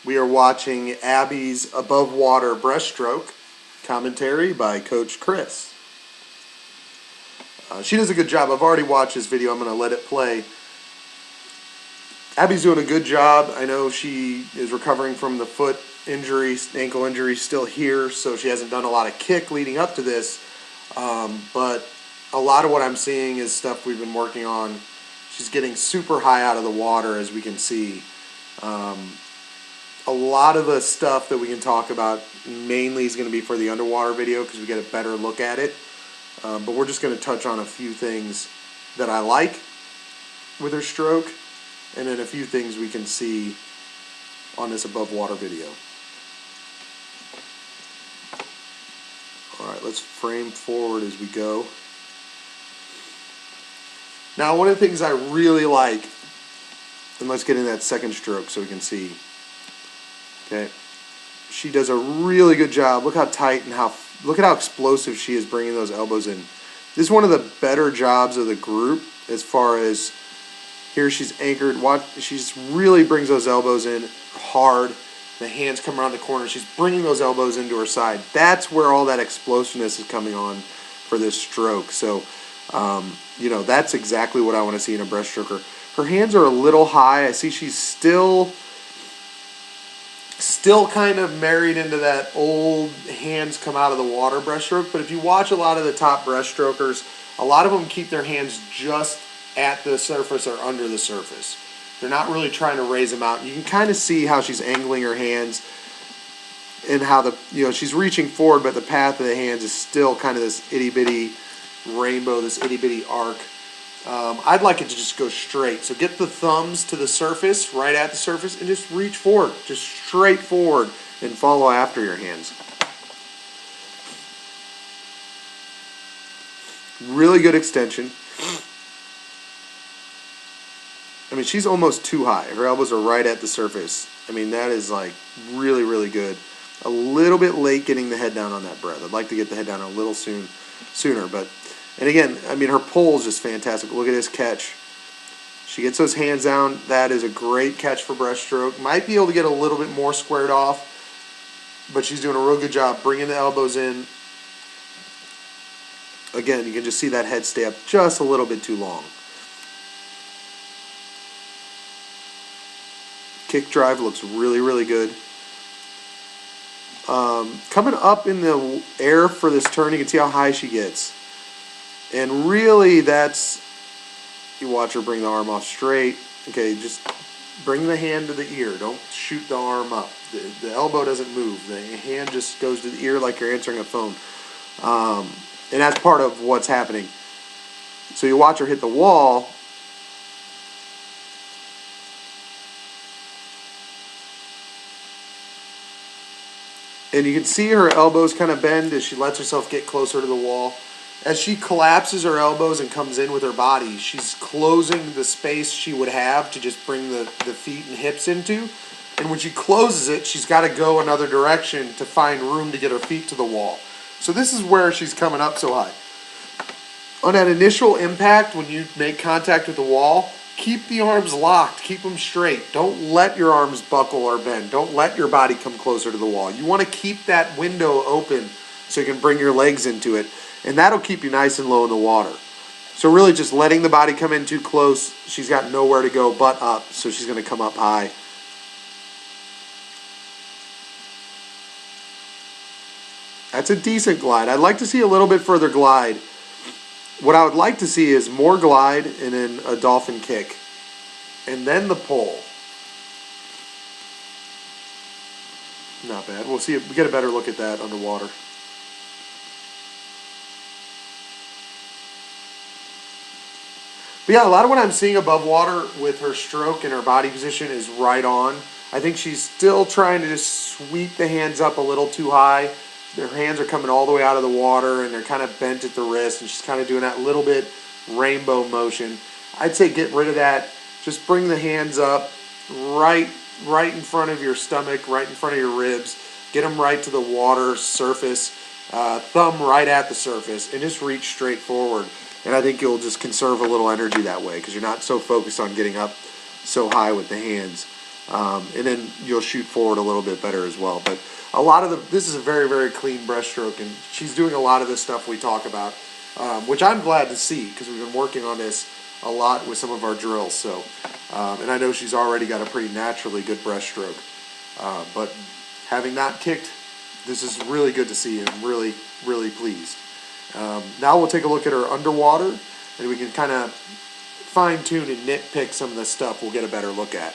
We are watching Abby's above water breaststroke, commentary by Coach Chris. She does a good job. I've already watched this video. I'm going to let it play. Abby's doing a good job. I know she is recovering from the foot injury, ankle injury, still here, so she hasn't done a lot of kick leading up to this. But a lot of what I'm seeing is stuff we've been working on. She's getting super high out of the water, as we can see. A lot of the stuff that we can talk about mainly is going to be for the underwater video because we get a better look at it. But we're just going to touch on a few things that I like with her stroke, and then a few things we can see on this above water video. Alright, let's frame forward as we go. Now, one of the things I really like, and let's get in that second stroke so we can see. Okay, she does a really good job. Look how tight and look at how explosive she is bringing those elbows in. This is one of the better jobs of the group as far as here she's anchored. Watch, she really brings those elbows in hard. The hands come around the corner. She's bringing those elbows into her side. That's where all that explosiveness is coming on for this stroke. So, you know, that's exactly what I want to see in a breaststroker. Her hands are a little high. I see she's still kind of married into that old hands come out of the water breaststroke. But if you watch a lot of the top breaststrokers, a lot of them keep their hands just at the surface or under the surface. They're not really trying to raise them out. You can kind of see how she's angling her hands and how she's reaching forward, but the path of the hands is still kind of this itty bitty rainbow, this itty bitty arc. I'd like it to just go straight. So get the thumbs to the surface, right at the surface, and just reach forward, just straight forward, and follow after your hands. Really good extension. I mean, she's almost too high. Her elbows are right at the surface. I mean, that is like really, really good. A little bit late getting the head down on that breath. I'd like to get the head down a little sooner, but. And again, I mean, her pull is just fantastic. Look at this catch. She gets those hands down. That is a great catch for breaststroke. Might be able to get a little bit more squared off, but she's doing a real good job bringing the elbows in. Again, you can just see that head stay up just a little bit too long. Kick drive looks really, really good. Coming up in the air for this turn, you can see how high she gets. And really, you watch her bring the arm off straight. Okay, just bring the hand to the ear. Don't shoot the arm up. The elbow doesn't move. The hand just goes to the ear like you're answering a phone. And that's part of what's happening. So you watch her hit the wall. And you can see her elbows kind of bend as she lets herself get closer to the wall. As she collapses her elbows and comes in with her body, she's closing the space she would have to just bring the feet and hips into. And when she closes it, she's got to go another direction to find room to get her feet to the wall. So this is where she's coming up so high. On that initial impact, when you make contact with the wall, keep the arms locked. Keep them straight. Don't let your arms buckle or bend. Don't let your body come closer to the wall. You want to keep that window open so you can bring your legs into it. And that'll keep you nice and low in the water. So really just letting the body come in too close, she's got nowhere to go but up, so she's going to come up high. That's a decent glide. I'd like to see a little bit further glide. What I would like to see is more glide and then a dolphin kick. And then the pull. Not bad. We'll see. We get a better look at that underwater. But yeah, a lot of what I'm seeing above water with her stroke and her body position is right on. I think she's still trying to just sweep the hands up a little too high. Their hands are coming all the way out of the water and they're kind of bent at the wrist, and she's kind of doing that little bit rainbow motion. I'd say get rid of that. Just bring the hands up right in front of your stomach, right in front of your ribs. Get them right to the water surface, thumb right at the surface, and just reach straight forward. And I think you'll just conserve a little energy that way because you're not so focused on getting up so high with the hands. And then you'll shoot forward a little bit better as well. But a lot of this is a very, very clean breaststroke, and she's doing a lot of this stuff we talk about, which I'm glad to see because we've been working on this a lot with some of our drills. So, and I know she's already got a pretty naturally good breaststroke. But having not kicked, this is really good to see, and I'm really, really pleased. Now we'll take a look at her underwater, and we can kind of fine tune and nitpick some of the stuff we'll get a better look at.